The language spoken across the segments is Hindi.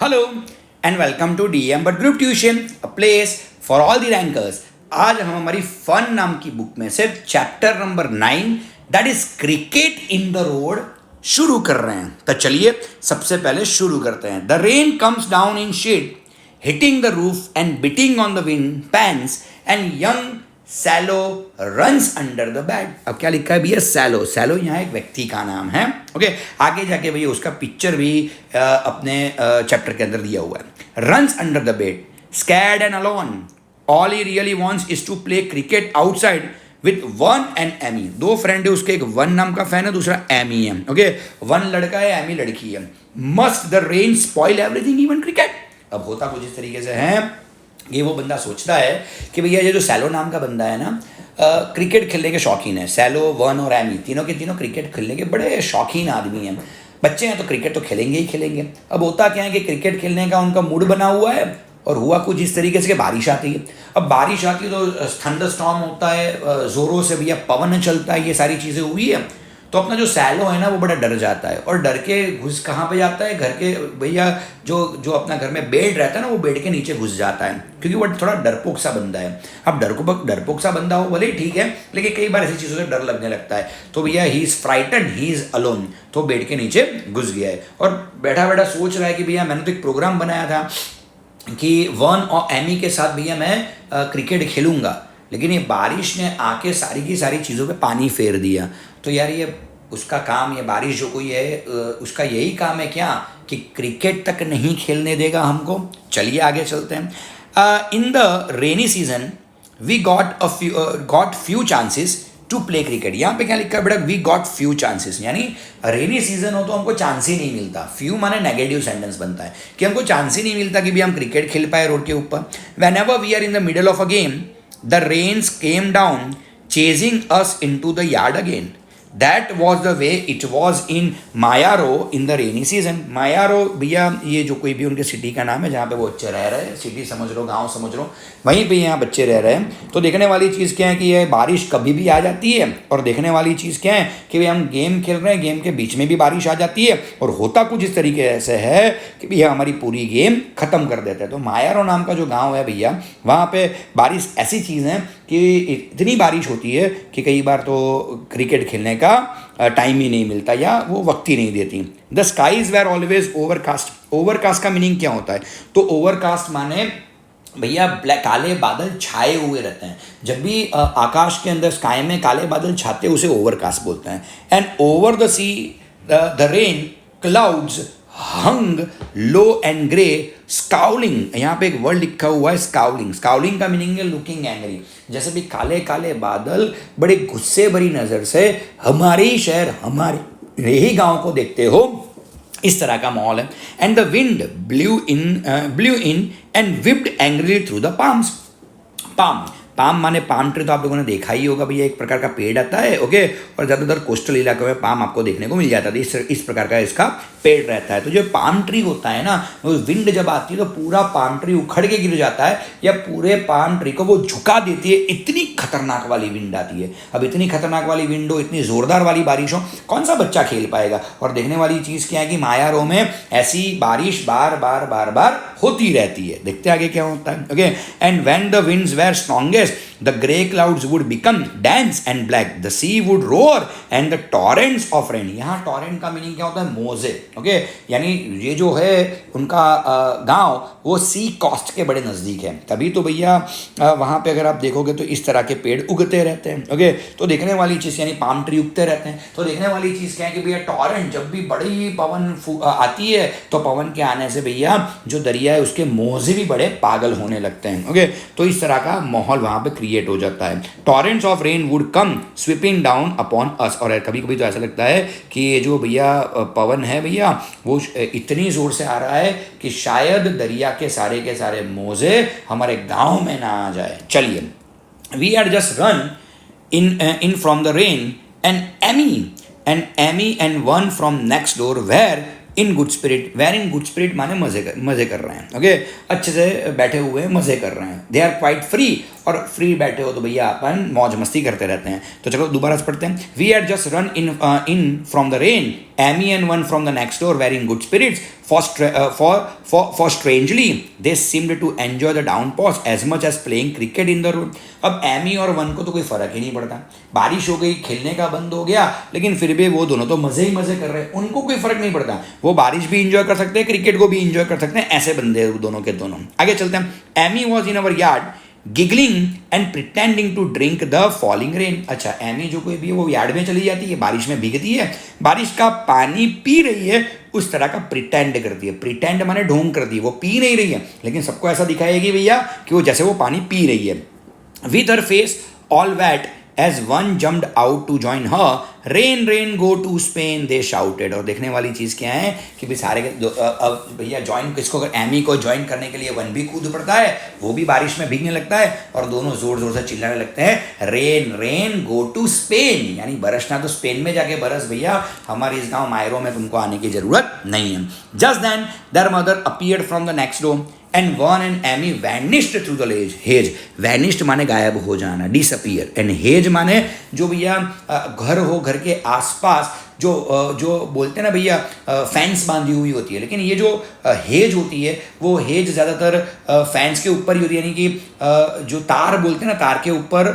Hello and welcome to DM Bhatt group tuition, a place for all the rankers. आज हम हमारी फन नाम की बुक में से chapter number 9 that is cricket in the road शुरू कर रहे हैं। तो चलिए सबसे पहले शुरू करते हैं। The rain comes down in sheets hitting the roof and beating on the window panes and young Selo runs under the bed. अब क्या लिखा है भैया? सैलो। सैलो यहाँ एक व्यक्ति का नाम है। ओके, आगे जाके भैया उसका पिक्चर भी अपने चैप्टर के अंदर दिया हुआ है। Runs under the bed scared and alone, all he really wants is to play cricket outside with Vern and Amy. दो फ्रेंड है उसके, एक वन नाम का फैन है, दूसरा एमी है। ओके, वन लड़का है, एमी लड़की है। Must the rain spoil everything even cricket. अब होता कुछ इस तरीके से है, ये वो बंदा सोचता है कि भैया ये जो सैलो नाम का बंदा है ना, क्रिकेट खेलने के शौकीन है। सैलो, वन और एमी तीनों के तीनों क्रिकेट खेलने के बड़े शौकीन आदमी हैं। बच्चे हैं तो क्रिकेट तो खेलेंगे ही खेलेंगे। अब होता क्या है कि क्रिकेट खेलने का उनका मूड बना हुआ है और हुआ कुछ इस तरीके से कि बारिश आती है। अब बारिश आती है तो थंडर स्टॉर्म होता है, ज़ोरों से भैया पवन चलता है, ये सारी चीज़ें हुई है। तो अपना जो सैलो है ना वो बड़ा डर जाता है और डर के घुस कहाँ पे जाता है? घर के भैया जो जो अपना घर में बेड रहता है ना, वो बेड के नीचे घुस जाता है, क्योंकि वो थोड़ा डरपोक सा बंदा है। अब डरपोक सा बंदा हो भले ठीक है, लेकिन कई बार ऐसी चीज़ों से डर लगने लगता है। तो भैया he is frighten, he is alone, तो बेड के नीचे घुस गया है और बैठा बैठा सोच रहा है कि भैया मैंने तो एक प्रोग्राम बनाया था कि वन और एमी के साथ भैया मैं क्रिकेट खेलूँगा, लेकिन ये बारिश ने आके सारी की सारी चीज़ों पे पानी फेर दिया। तो यार ये उसका काम, ये बारिश जो कोई है उसका यही काम है क्या कि क्रिकेट तक नहीं खेलने देगा हमको? चलिए आगे चलते हैं। In the rainy season we got few chances to play cricket. यहाँ पे क्या लिखा है बेटा? वी गॉट फ्यू चांसेस, यानी रेनी सीजन हो तो हमको चांस ही नहीं मिलता। फ्यू माने नेगेटिव सेंटेंस बनता है कि हमको चांस ही नहीं मिलता कि भी हम क्रिकेट खेल पाए रोड के ऊपर। When ever we are in the middle of a game the rains came down chasing us into the yard again. That was the way it was in Mayaro in the rainy season. Mayaro भैया ये जो कोई भी उनके सिटी का नाम है जहाँ पे वो बच्चे रह रहे हैं, सिटी समझ लो, गांव समझ लो, वहीं पे यहाँ बच्चे रह रहे हैं। तो देखने वाली चीज़ क्या है कि ये बारिश कभी भी आ जाती है, और देखने वाली चीज़ क्या है कि भाई हम गेम खेल रहे हैं, गेम के बीच में भी बारिश आ जाती है, और होता कुछ इस तरीके से है कि भैया हमारी पूरी गेम ख़त्म कर देते हैं। तो मायारो नाम का जो गाँव है भैया, वहाँ पर बारिश ऐसी चीज़ है कि इतनी बारिश होती है कि कई बार तो क्रिकेट खेलने का टाइम ही नहीं मिलता या वो वक्त ही नहीं देती। The skies were always overcast. Overcast का मीनिंग क्या होता है? तो ओवरकास्ट माने भैया ब्लैक, काले बादल छाए हुए रहते हैं। जब भी आकाश के अंदर स्काई में काले बादल छाते हैं उसे ओवरकास्ट बोलते हैं। And over the sea the rain clouds hung low and grey scowling. यहाँ पे एक वर्ड लिखा हुआ है स्काउलिंग। स्काउलिंग का मीनिंग है लुकिंग एंग्री। जैसे भी काले काले बादल बड़े गुस्से भरी नज़र से हमारे ही शहर, हमारे ही गांव को देखते हो, इस तरह का माहौल है। And the wind blue in and whipped angrily through the palms. Palm माने पाम ट्री तो आप लोगों ने देखा ही होगा भैया, एक प्रकार का पेड़ आता है। ओके, और ज़्यादातर कोस्टल इलाकों में पाम आपको देखने को मिल जाता है। इस प्रकार का इसका पेड़ रहता है। तो जो पाम ट्री होता है ना, वो विंड जब आती है तो पूरा पाम ट्री उखड़ के गिर जाता है, या पूरे पाम ट्री को वो झुका देती है। इतनी खतरनाक वाली विंड आती है। अब इतनी खतरनाक वाली विंड हो, इतनी ज़ोरदार वाली बारिश हो, कौन सा बच्चा खेल पाएगा? और देखने वाली चीज़ क्या है कि मायारो में ऐसी बारिश बार बार बार बार होती रहती है। देखते आगे क्या होता है। Okay, and when the winds were strongest the grey clouds would become dense and black, the sea would roar and the torrents of rain। यहाँ torrent का मीनिंग क्या होता है? मोजे। ओके, यानी ये जो है उनका गांव वो सी कॉस्ट के बड़े नज़दीक है, तभी तो भैया वहाँ पे अगर आप देखोगे तो इस तरह के पेड़ उगते रहते हैं। ओके, तो देखने वाली चीज़ यानी पाम ट्री उगते रहते हैं। तो देखने वाली चीज़ क्या है कि भैया टॉरेंट, जब भी बड़ी पवन आती है तो पवन के आने से भैया जो दरिया है उसके मोजे भी बड़े पागल होने लगते हैं। ओके, तो इस तरह का माहौल वहाँ पे क्रिएट हो जाता है। Torrents of rain would come sweeping down upon us. और कभी कभी तो ऐसा लगता है कि ये जो भैया पवन है भैया वो इतनी ज़ोर से आ रहा है कि शायद दरिया के सारे मोजे हमारे गांव में ना आ जाए। चलिए, we are just run in from the rain and Amy and Vern from next door were in good spirit. Were in good spirit माने मजे कर रहे हैं। ओके, अच्छे से बैठे हुए मजे कर रहे हैं। दे आर क्वाइट फ्री और फ्री बैठे हो तो भैया अपन मौज मस्ती करते रहते हैं। तो चलो दोबारा से पढ़ते हैं। We had just run in from the rain, Amy and one from the next door were in good spirits, for strangely they seemed to enjoy the downpours as much as playing cricket in the road। अब एमी और वन को तो कोई फर्क ही नहीं पड़ता, बारिश हो गई, खेलने का बंद हो गया, लेकिन फिर भी वो दोनों तो मजे ही मजे कर रहे हैं, उनको कोई फर्क नहीं पड़ता, वो बारिश भी इंजॉय कर सकते हैं, क्रिकेट को भी इंजॉय कर सकते हैं, ऐसे बंदे दोनों के दोनों। आगे चलते हैं। Amy was in our yard giggling and pretending to drink the falling rain. अच्छा, एमी जो कोई भी है वो यार्ड में चली जाती है, बारिश में भीगती है, बारिश का पानी पी रही है, उस तरह का प्रिटेंड करती है। प्रिटेंड माने ढोंग करती है, वो पी नहीं रही है, लेकिन सबको ऐसा दिखाएगी भैया कि वो जैसे वो पानी पी रही है। With her face all wet as one jumped out to join her, rain rain go to Spain they shouted। और देखने वाली चीज़ क्या है कि भी सारे अब भैया ज्वाइन किसको, अगर एमी को ज्वाइन करने के लिए वन भी कूद पड़ता है, वो भी बारिश में भीगने लगता है और दोनों जोर जोर से चिल्लाने लगते हैं rain rain go to Spain, यानी बरसना तो स्पेन में जाके बरस भैया, हमारे इस गाँव मायरो में तुमको आने की जरूरत नहीं है। Just then their mother appeared from the next door and Vern and Amy vanished through the hedge। vanished माने गायब हो जाना, disappear, and hedge माने जो भैया घर हो, घर के आसपास जो बोलते हैं ना भैया फैंस बांधी हुई होती है, लेकिन ये जो हेज होती है वो हेज ज़्यादातर फैंस के ऊपर ही होती है, यानी कि जो तार बोलते हैं ना, तार के ऊपर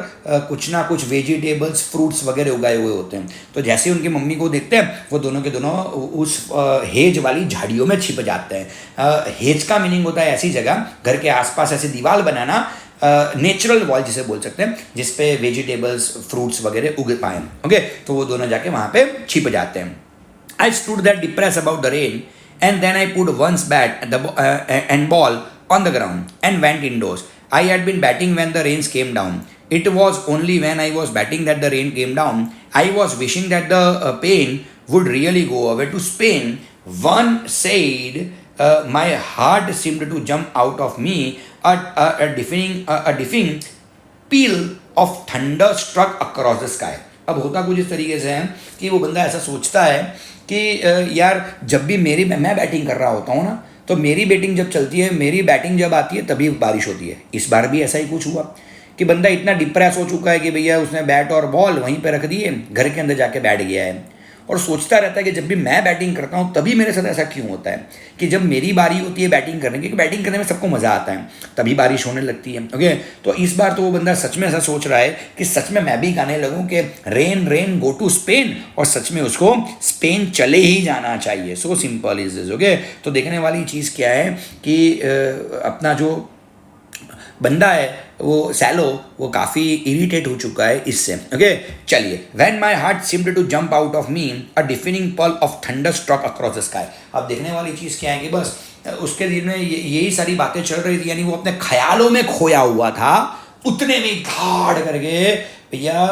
कुछ ना कुछ वेजिटेबल्स फ्रूट्स वगैरह उगाए हुए होते हैं। तो जैसे उनकी मम्मी को देखते हैं वो दोनों के दोनों उस हेज वाली झाड़ियों में छिप जाते हैं। हेज का मीनिंग होता है ऐसी जगह, घर के आसपास ऐसी दीवार बनाना, नेचुरल वॉल जिसे बोल सकते हैं, जिसपे वेजिटेबल्स फ्रूट्स वगैरह उग पाए। ओके, तो वो दोनों जाके वहाँ पे छिप जाते हैं। I stood that depressed about the rain and then I put Vern's bat and ball on the ground and went indoors. I had been batting when the rains came down. It was only when I was batting that the rain came down. I was wishing that the pain would really go away to Spain. One said, my heart seemed to jump out of me. A deafening peal of thunder struck across the sky। अब होता कुछ इस तरीके से है कि वो बंदा ऐसा सोचता है कि यार जब भी मैं बैटिंग कर रहा होता हूँ ना, तो मेरी बैटिंग जब चलती है, मेरी बैटिंग जब आती है तभी बारिश होती है। इस बार भी ऐसा ही कुछ हुआ कि बंदा इतना डिप्रेस हो चुका है कि भैया उसने बैट और बॉल वहीं पे रख दिए, घर के अंदर जाके बैठ गया है और सोचता रहता है कि जब भी मैं बैटिंग करता हूँ तभी मेरे साथ ऐसा क्यों होता है, कि जब मेरी बारी होती है बैटिंग करने की, क्योंकि बैटिंग करने में सबको मज़ा आता है, तभी बारिश होने लगती है। ओके, तो इस बार तो वो बंदा सच में ऐसा सोच रहा है कि सच में मैं भी गाने लगूँ कि rain rain go to Spain, और सच में उसको स्पेन चले ही जाना चाहिए। So simple is this. Okay, तो देखने वाली चीज़ क्या है कि अपना जो बंदा है वो सैलो, वो काफ़ी इरिटेट हो चुका है इससे। ओके, चलिए। When my heart seemed to jump out of me, a deafening peal of thunder struck across the sky. अब देखने वाली चीज़ क्या है कि बस उसके दिल में यही सारी बातें चल रही थी, यानी वो अपने ख्यालों में खोया हुआ था, उतने में धाड़ करके भैया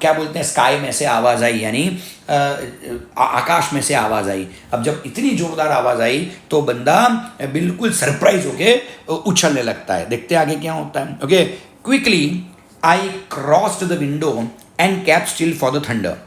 क्या बोलते हैं, स्काई में से आवाज़ आई, यानी आकाश में से आवाज़ आई। अब जब इतनी ज़ोरदार आवाज़ आई तो बंदा बिल्कुल सरप्राइज होके उछलने लगता है। देखते आगे क्या होता है। Okay, quickly I crossed the window and kept still for the thunder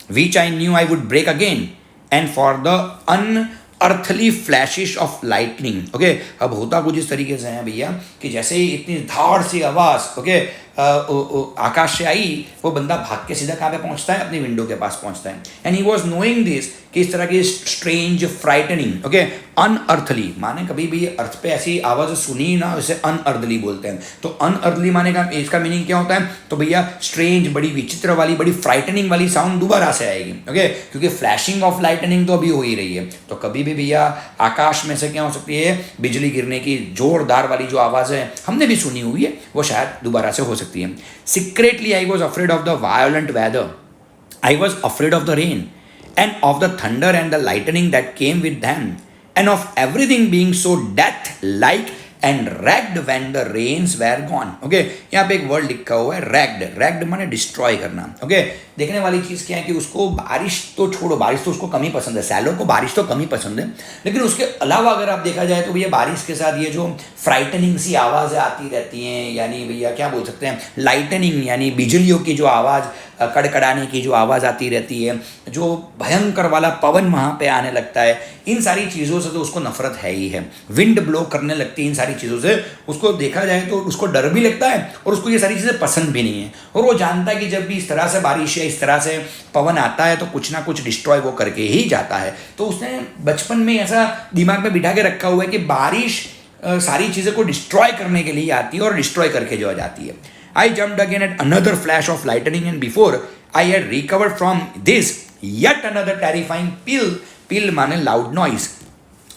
which I knew I would break again and for the unearthly flashes of lightning. Okay, अब होता कुछ इस तरीके से है भैया कि जैसे ही इतनी धाड़ सी आवाज़ ओके आकाश से आई, वो बंदा भाग के सीधा कहाँ पे पहुँचता है, अपनी विंडो के पास पहुँचता है। And he was knowing this कि इस तरह की स्ट्रेंज फ्राइटनिंग ओके अनअर्थली माने कभी भी अर्थ पे ऐसी आवाज़ सुनी ना, उसे अनअर्थली बोलते हैं। तो अनअर्थली माने का इसका मीनिंग क्या होता है, तो भैया स्ट्रेंज, बड़ी विचित्र वाली, बड़ी फ्राइटनिंग वाली साउंड दोबारा से आएगी। ओके, क्योंकि फ्लैशिंग ऑफ लाइटनिंग तो अभी हो ही रही है, तो कभी भी भैया आकाश में से क्या हो सकती है, बिजली गिरने की जोरदार वाली जो आवाज़ है हमने भी सुनी हुई है, वो शायद दोबारा से हो सकती है। Secretly I was afraid of the violent weather. I was afraid of the rain and of the thunder and the lightning that came with them and of everything being so death-like and ragged when the rains were gone. Okay, यहाँ पे एक वर्ड लिखा हुआ है ragged. ragged माने डिस्ट्रॉय करना। ओके, देखने वाली चीज़ क्या है कि उसको बारिश तो छोड़ो, बारिश तो उसको कम ही पसंद है, सैलो को बारिश तो कम ही पसंद है, लेकिन उसके अलावा अगर आप देखा जाए तो भैया बारिश के साथ ये जो फ्राइटनिंग सी आवाज़ें आती रहती हैं, यानी भैया क्या बोल सकते हैं, लाइटनिंग यानी बिजलियों की जो आवाज़ कड़कड़ाने की जो आवाज़ आती रहती है, जो भयंकर वाला पवन वहाँ पे आने लगता है, इन सारी चीज़ों से तो उसको नफरत है ही है। विंड ब्लो करने लगती है इन सारी चीज़ों से, उसको देखा जाए तो उसको डर भी लगता है और उसको ये सारी चीज़ें पसंद भी नहीं है। और वो जानता है कि जब भी इस तरह से बारिश या इस तरह से पवन आता है तो कुछ ना कुछ डिस्ट्रॉय वो करके ही जाता है। तो उसने बचपन में ऐसा दिमाग में बिठा के रखा हुआ है कि बारिश सारी चीज़ें को डिस्ट्रॉय करने के लिए आती है और डिस्ट्रॉय करके जो जाती है। I jumped again at another flash of lightning, and before I had recovered from this, yet another terrifying peal माने loud noise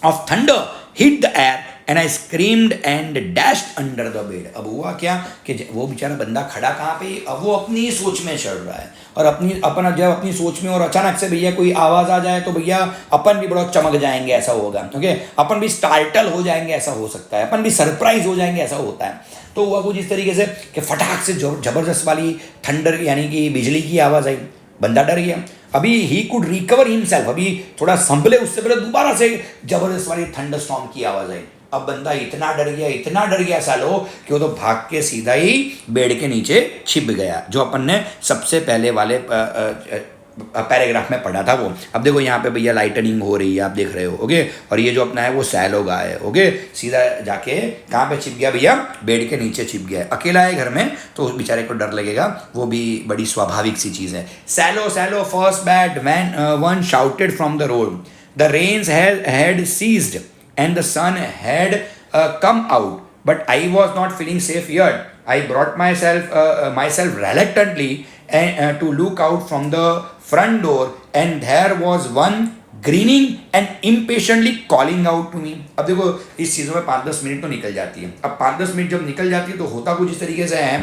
of thunder hit the air and I screamed and dashed under the bed. अब हुआ क्या कि वो बेचारा बंदा खड़ा कहाँ पे, अब वो अपनी सोच में चढ़ रहा है और जब अपनी सोच में और अचानक से भैया कोई आवाज़ आ जाए तो भैया अपन भी बड़ा चमक जाएंगे, ऐसा होगा। ओके, अपन भी स्टार्टल हो जाएंगे, ऐसा हो सकता है, अपन भी सरप्राइज हो जाएंगे, ऐसा होता है। तो हुआ कुछ इस तरीके से कि फटाक से जबरदस्त वाली थंडर यानी कि बिजली की आवाज़ आई, बंदा डर गया। अभी ही कुड रिकवर हिमसेल्फ, अभी थोड़ा संभले उससे पहले दोबारा से जबरदस्त वाली थंडर स्टॉर्म की आवाज़ आई। अब बंदा इतना डर गया सालो कि वो तो भाग के सीधा ही बेड के नीचे छिप गया, जो अपन ने सबसे पहले वाले पैराग्राफ में पढ़ा था वो। अब देखो यहाँ पे भैया लाइटनिंग हो रही है, आप देख रहे हो। ओके, और ये जो अपना है वो सैलो गाय है। ओके, सीधा जाके कहाँ पे छिप गया भैया, बेड के नीचे छिप गया है। अकेला है घर में तो उस बेचारे को डर लगेगा, वो भी बड़ी स्वाभाविक सी चीज़ है। Selo Selo first bat man Vern shouted from the road, the rains had ceased and the sun had come out, but I was not feeling safe yet. I brought myself reluctantly to look out from the front door, and there was one grinning and impatiently calling out to me. अब देखो इस चीज़ों में 5-10 मिनट तो निकल जाती है। अब 5-10 मिनट जब निकल जाती है तो होता कुछ इस तरीके से है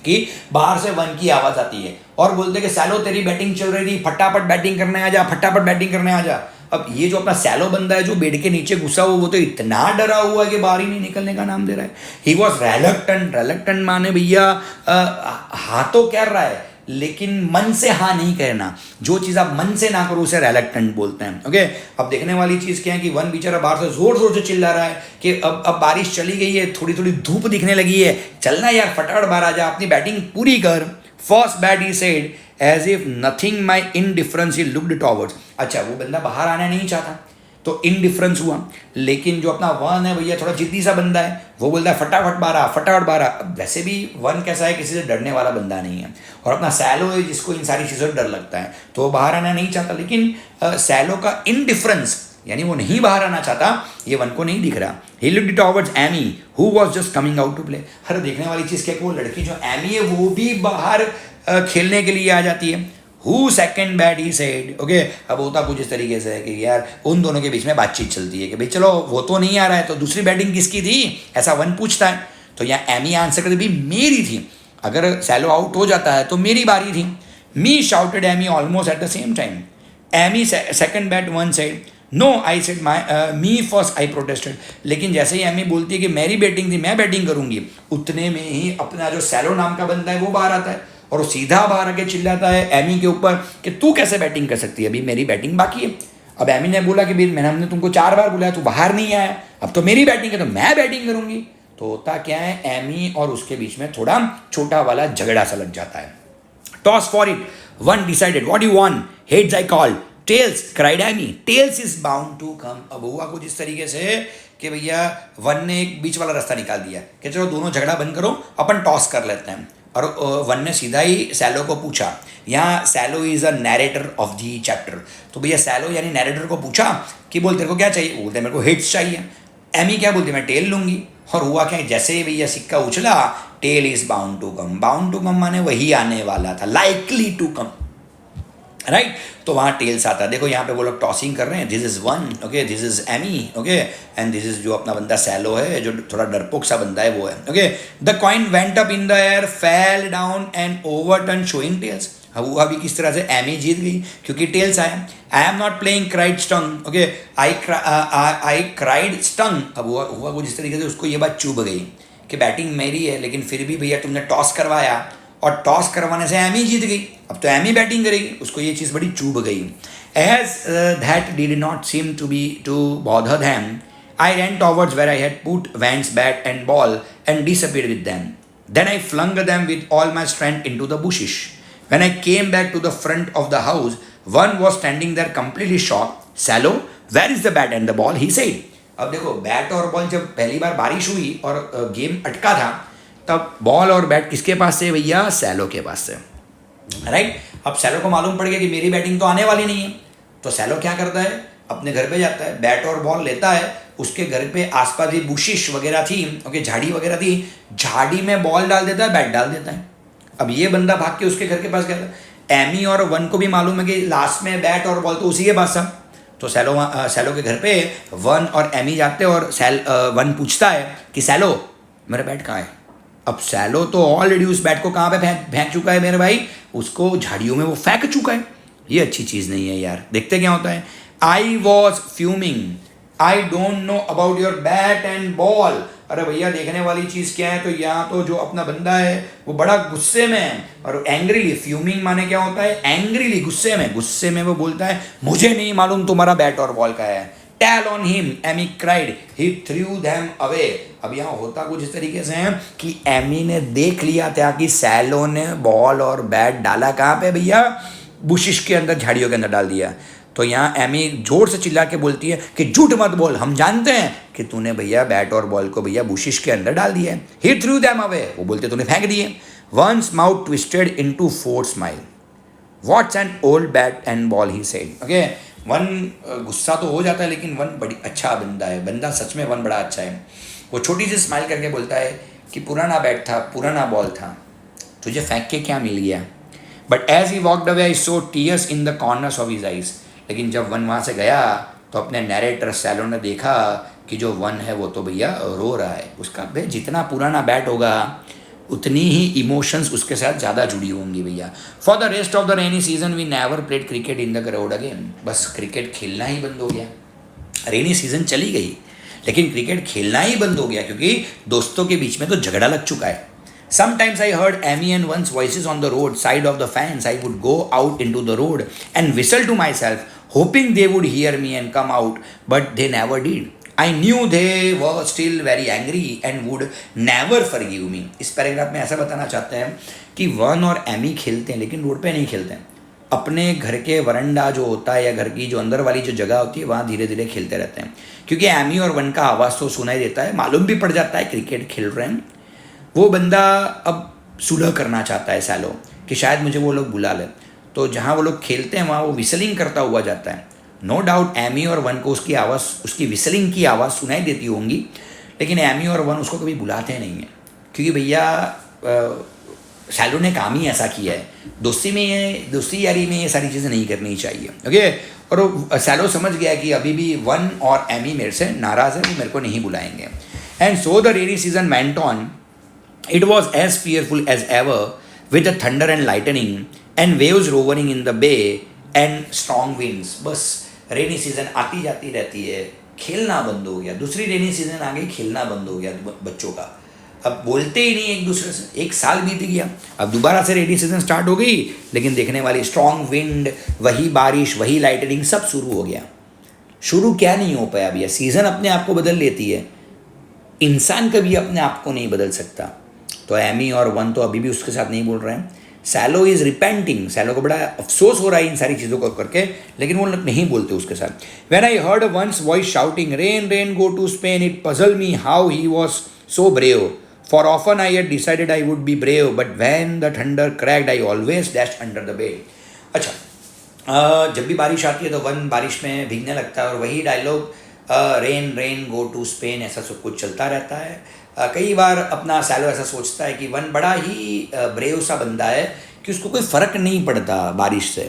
कि बाहर से वन की आवाज़ आती है और बोलते कि सैलो तेरी बैटिंग चल रही थी, फटाफट बैटिंग करने आ जा, फटाफट बैटिंग करने आ जा। अब ये जो अपना सैलो बंदा है जो बेड के नीचे घुसा हुआ, वो तो इतना डरा हुआ है कि बाहर ही नहीं निकलने का नाम दे रहा है। ही वॉज रेलक्टेंट माने भैया हाँ तो कह रहा है लेकिन मन से हाँ नहीं कहना। जो चीज़ आप मन से ना करो उसे रेलक्टेंट बोलते हैं। ओके, अब देखने वाली चीज़ क्या है कि वन बेचारा बाहर से जोर से चिल्ला रहा है कि अब बारिश चली गई है, थोड़ी थोड़ी धूप दिखने लगी है, चलना यार फटाफट बाहर आ जा, अपनी बैटिंग पूरी कर। First bat he said as if nothing my indifference he looked towards. अच्छा, वो बंदा बाहर आना नहीं चाहता तो इनडिफरेंस हुआ, लेकिन जो अपना वन है भैया थोड़ा जिद्दी सा बंदा है, वो बोलता है फटाफट बारह। अब वैसे भी वन कैसा है, किसी से डरने वाला बंदा नहीं है, और अपना सैलो है जिसको इन सारी चीज़ों से डर लगता है तो वो बाहर आना नहीं चाहता। लेकिन सैलो का इनडिफरेंस यानी वो नहीं बाहर आना चाहता, ये वन को नहीं दिख रहा। He looked towards Amy who was just coming out to play. हर देखने वाली चीज़ क्या है कि वो लड़की जो एमी है वो भी बाहर खेलने के लिए आ जाती है। Who second bat he said. Okay, अब होता कुछ इस तरीके से है कि यार उन दोनों के बीच में बातचीत चलती है कि भाई चलो वो तो नहीं आ रहा है तो दूसरी बैटिंग किसकी थी, ऐसा वन पूछता है। तो यहाँ एमी आंसर करती भी मेरी थी, अगर सैलो आउट हो जाता है तो मेरी बारी थी। Me shouted Amy almost at the same time. Amy second bat one side no I said my me first I protested. लेकिन जैसे ही एमी बोलती है कि मेरी बैटिंग थी, मैं बैटिंग करूंगी, उतने में ही अपना जो सैलो नाम का बंदा है वो बाहर आता है और वो सीधा बाहर आके चिल्लाता है एमी के ऊपर कि तू कैसे बैटिंग कर सकती है, अभी मेरी बैटिंग बाकी है। अब एमी ने बोला कि भाई हमने तुमको 4 बार बुलाया, तू बाहर नहीं आया, अब तो मेरी बैटिंग है तो मैं बैटिंग करूंगी। तो होता क्या है, एमी और उसके बीच में थोड़ा छोटा वाला झगड़ा सा लग जाता है। Toss for it, Vern decided, what you want, heads I called, tails cried Amy, tails is bound to come. अब हुआ कुछ इस तरीके से कि भैया वन ने एक बीच वाला रास्ता निकाल दिया कि चलो दोनों झगड़ा बंद करो, अपन टॉस कर लेते हैं। और वन ने सीधा ही सैलो को पूछा, यहाँ Selo is a narrator of the chapter, तो भैया सैलो यानी नैरेटर को पूछा कि बोल तेरे को क्या चाहिए, बोलते मेरे को हिट्स चाहिए। एमी क्या बोलती, मैं टेल लूँगी। और हुआ क्या, जैसे ही भैया सिक्का उछला, tail is bound to come. Bound to come माने वही आने वाला था, लाइकली टू कम, राइट। तो वहाँ टेल्स आता है। देखो यहाँ पे वो लोग टॉसिंग कर रहे हैं, this is Vern, okay, this is Amy, okay, and this is जो अपना बंदा सैलो है, जो थोड़ा डरपोक सा बंदा है वो है, okay. The coin went up in the air, fell down and overturn showing tails. अब हुआ भी किस तरह से, एमी जीत गई क्योंकि टेल्स आया। I am not playing cried stung, okay, I cried stung. अब हुआ कुछ इस तरीके से, उसको ये बात चुभ गई कि बैटिंग मेरी है लेकिन फिर भी भैया तुमने टॉस करवाया और टॉस करवाने से एमी जीत गई, अब तो एमी बैटिंग करेगी, उसको ये चीज़ बड़ी चुभ गई। As that did not seem to bother them, I ran towards where I had put Vance's bat and ball and disappeared with them. Then I flung them with all my strength into the bushes. When I came back to the front of the house, one was standing there completely shocked. Salo, where is the bat and the ball? He said. अब देखो बैट और बॉल जब पहली बार बारिश हुई और गेम अटका था तब बॉल और बैट किसके पास से भैया? सैलो के पास से, राइट। अब सैलो को मालूम पड़ गया कि मेरी बैटिंग तो आने वाली नहीं है, तो सैलो क्या करता है? अपने घर पे जाता है, बैट और बॉल लेता है, उसके घर पे आसपास भी बुशिश वगैरह थी, ओके, झाड़ी वगैरह थी, झाड़ी में बॉल डाल देता है, बैट डाल देता है। अब ये बंदा भाग के उसके घर के पास गया था। एमी और वन को भी मालूम है कि लास्ट में बैट और बॉल तो उसी के पास था, तो सैलो के घर पे वन और एमी जाते हैं और वन पूछता है कि सैलो मेरा बैट कहाँ है? अब सैलो तो ऑलरेडी उस बैट को कहाँ पे फेंक चुका है मेरे भाई, उसको झाड़ियों में वो फेंक चुका है। ये अच्छी चीज़ नहीं है यार। देखते क्या होता है। I was fuming, I don't know about your bat and ball. अरे भैया देखने वाली चीज़ क्या है, तो यहाँ तो जो अपना बंदा है वो बड़ा गुस्से में है और एंग्रीली, फ्यूमिंग माने क्या होता है? एंग्रीली, गुस्से में वो बोलता है मुझे नहीं मालूम तुम्हारा बैट और बॉल का है। Tail on him, Amy cried, he threw them away. अब यहाँ होता कुछ इस तरीके से है कि एमी ने देख लिया था कि सैलो ने बॉल और बैट डाला कहाँ पे भैया? बुशिश के अंदर, झाड़ियों के अंदर डाल दिया। तो यहाँ एमी जोर से चिल्ला के बोलती है कि झूठ मत बोल, हम जानते हैं कि तूने भैया बैट और बॉल को भैया बुशिश के अंदर डाल दिया है। ही थ्रू देम अवे, वो बोलते तूने फेंक दिए। Vern's mouth twisted into for smile, what's an old bat and ball, he said. Okay, Vern गुस्सा तो हो जाता है लेकिन वन बड़ी अच्छा बंदा है, बंदा सच में वन बड़ा अच्छा है। वो छोटी सी स्माइल करके बोलता है कि पुराना बैट था, पुराना बॉल था, तुझे फेंक के क्या मिल गया? But as he walked away I saw tears in the corners of his eyes. लेकिन जब वन वहाँ से गया तो अपने नैरेटर सैलो ने देखा कि जो वन है वो तो भैया रो रहा है। उसका भाई जितना पुराना बैट होगा उतनी ही इमोशंस उसके साथ ज़्यादा जुड़ी होंगी भैया। For the rest of the rainy season we never played cricket in the ground again. बस क्रिकेट खेलना ही बंद हो गया। रेनी सीजन चली गई लेकिन क्रिकेट खेलना ही बंद हो गया क्योंकि दोस्तों के बीच में तो झगड़ा लग चुका है। Sometimes I heard Amy and one's voices on the road side of the fence. I would go out into the road and whistle to myself, hoping they would hear me and come out, but they never did. I knew they were still very angry and would never forgive me. इस पैराग्राफ में ऐसा बताना चाहते हैं कि वन और एमी खेलते हैं लेकिन रोड पे नहीं खेलते हैं। अपने घर के वरंडा जो होता है या घर की जो अंदर वाली जो जगह होती है वहाँ धीरे धीरे खेलते रहते हैं क्योंकि एमी और वन का आवाज़ तो सुनाई देता है, मालूम भी पड़ जाता है क्रिकेट खेल रहे हैं। वो बंदा अब सुलह करना चाहता है सैलो कि शायद मुझे वो लोग बुला लें, तो जहाँ वो लोग खेलते हैं वहाँ वो विसलिंग करता हुआ जाता है। नो डाउट एमी और वन को उसकी आवाज़, उसकी विसलिंग की आवाज़ सुनाई देती होंगी, लेकिन एमी और वन उसको कभी बुलाते नहीं हैं क्योंकि भैया सैलो ने काम ही ऐसा किया है। दोस्ती यारी में ये सारी चीज़ें नहीं करनी चाहिए। ओके, और वो सैलो समझ गया कि अभी भी वन और एमी मेरे से नाराज़ है, वो मेरे को नहीं बुलाएंगे। And so the rainy season went on. It was as fearful as ever, with the thunder and lightning and waves roaring in the bay and strong winds. बस रेनी सीजन आती जाती रहती है, खेलना बंद हो गया। दूसरी रेनी सीजन आ गई, खेलना बंद हो गया बच्चों का। अब बोलते ही नहीं एक दूसरे से। एक साल बीत गया, अब दोबारा से रेनी सीजन स्टार्ट हो गई, लेकिन देखने वाली स्ट्रॉन्ग विंड, वही बारिश, वही लाइटनिंग, सब शुरू हो गया। शुरू क्या नहीं हो पाया भैया? सीज़न अपने आप को बदल लेती है, इंसान कभी अपने आप को नहीं बदल सकता। तो एमी और वन तो अभी भी उसके साथ नहीं बोल रहे हैं। सैलो इज़ रिपेंटिंग, सैलो को बड़ा अफसोस हो रहा है इन सारी चीज़ों को करके, लेकिन वो नहीं बोलते उसके साथ। When I heard Vern's voice shouting rain rain go to Spain, it puzzle me how he was so brave, for often I had decided I would be brave, but when the thunder cracked I always dashed under the bed. अच्छा, जब भी बारिश आती है तो वन बारिश में भीगने लगता है और वही dialogue rain rain go to Spain, ऐसा सब कुछ चलता रहता है। कई बार अपना सैलो ऐसा सोचता है कि वन बड़ा ही ब्रेव सा बंदा है कि उसको कोई फ़र्क नहीं पड़ता बारिश से।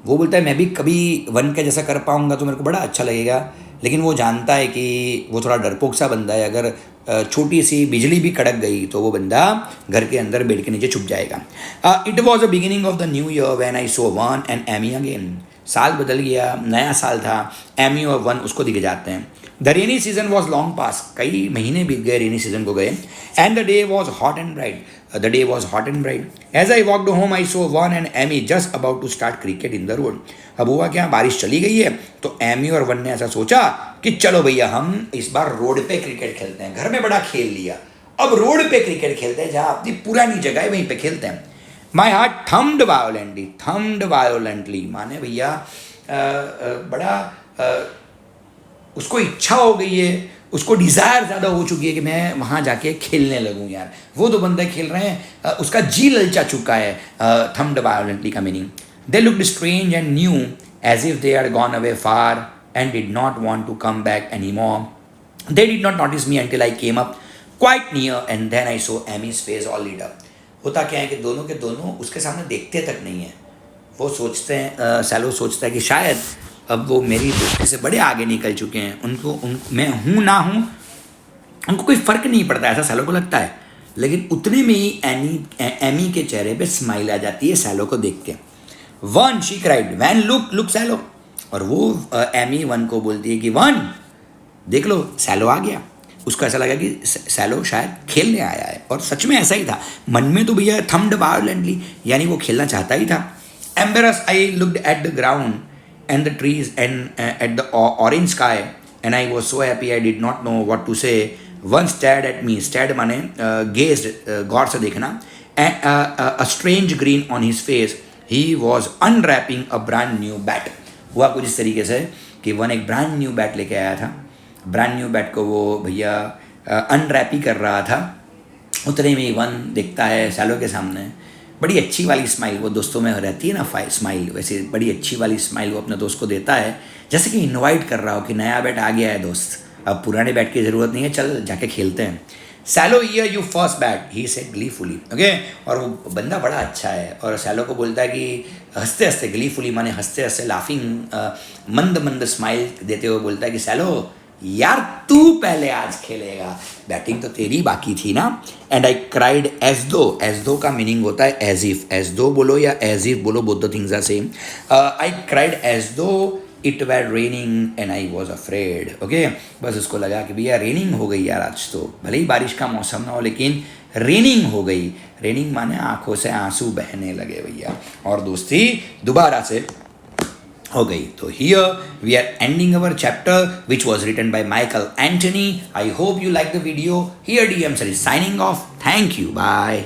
वो बोलता है मैं भी कभी वन का जैसा कर पाऊँगा तो मेरे को बड़ा अच्छा लगेगा, लेकिन वो जानता है कि वो थोड़ा डरपोक सा बंदा है। अगर छोटी सी बिजली भी कड़क गई तो वो बंदा घर के अंदर बेड के नीचे छुप जाएगा। It was the beginning of the new year when I saw one and Amy again. साल बदल गया, नया साल था, एमी और वन उसको दिखे जाते हैं। The rainy season was long past, कई महीने बीत गए रेनी सीजन को गए। And the day was hot and bright, as I walked home I saw one and Amy just about to start cricket in the road. अब हुआ क्या, बारिश चली गई है तो एमी और वन ने ऐसा सोचा कि चलो भैया हम इस बार रोड पे क्रिकेट खेलते हैं। घर में बड़ा खेल लिया, अब रोड पे क्रिकेट खेलते हैं, जहाँ अपनी पुरानी जगह है वहीं पे खेलते हैं। माई हार्ट थम्ड वायोलेंटली माने भैया बड़ा उसको इच्छा हो गई है, उसको डिज़ायर ज़्यादा हो चुकी है कि मैं वहाँ जाके खेलने लगूँ यार। वो दो बंदे खेल रहे हैं, उसका जी ललचा चुका है। थम्ड वायोलेंटली का meaning, they looked strange and new as if they are gone away far and did not want to come back any more. They did not notice me until I came up quite near and then I saw Amy's face all lit up. होता क्या है कि दोनों के दोनों उसके सामने देखते तक नहीं है. वो सोचते हैं, सैलो सोचता है कि शायद अब वो मेरी दोस्ती से बड़े आगे निकल चुके हैं, मैं हूँ ना हूँ उनको कोई फ़र्क नहीं पड़ता, ऐसा सैलो को लगता है. लेकिन उतने में ही एमी के चेहरे पे स्माइल आ जाती है सैलो को देख के. Vern, she cried, Vern look Selo. और वो एमी वन को बोलती है कि वन देख लो सैलो आ गया. उसको ऐसा लगा कि सैलो शायद खेलने आया है, और सच में ऐसा ही था. मन में तो भैया थम्ड वायलेंटली, यानी वो खेलना चाहता ही था. Embarrass I looked at the ground and the trees and at the orange sky and I was so happy I did not know what to say. Vern stared at me, stared माने गेज्ड, गौर से देखना. A strange green on his face, he was unwrapping a brand new bat. हुआ कुछ इस तरीके से कि वन एक ब्रांड न्यू बैट लेके आया था. ब्रांड न्यू बैट को वो भैया अनरैप ही कर रहा था. उतने में वन दिखता है सैलो के सामने. बड़ी अच्छी वाली स्माइल, वो दोस्तों में रहती है ना स्माइल, वैसे बड़ी अच्छी वाली स्माइल वो अपने दोस्त को देता है, जैसे कि इनवाइट कर रहा हो कि नया बैट आ गया है दोस्त, अब पुराने बैट की ज़रूरत नहीं है, चल जाके खेलते हैं. Selo here you first bat, he said gleefully. Okay, और वो बंदा बड़ा अच्छा है और सैलो को बोलता है कि हंसते हंसते, ग्लीफुली माने हंसते हंसते, लाफिंग, मंद मंद स्माइल देते हुए बोलता है कि सैलो यार तू पहले आज खेलेगा, बैटिंग तो तेरी बाकी थी ना. एंड आई क्राइड एज दो का मीनिंग होता है एज इफ. एज दो बोलो या एज इफ बोलो, both the things are same. I cried as though it were raining and I was afraid. Okay, बस उसको लगा कि भैया रेनिंग हो गई यार आज तो, भले ही बारिश का मौसम ना हो लेकिन रेनिंग हो गई. रेनिंग माने आंखों से आंसू बहने लगे भैया, और दोस्ती दोबारा से हो गई. तो here we are ending our chapter which was written by Michael Anthony. I hope you like the video. Here DM sir is signing off. Thank you, bye.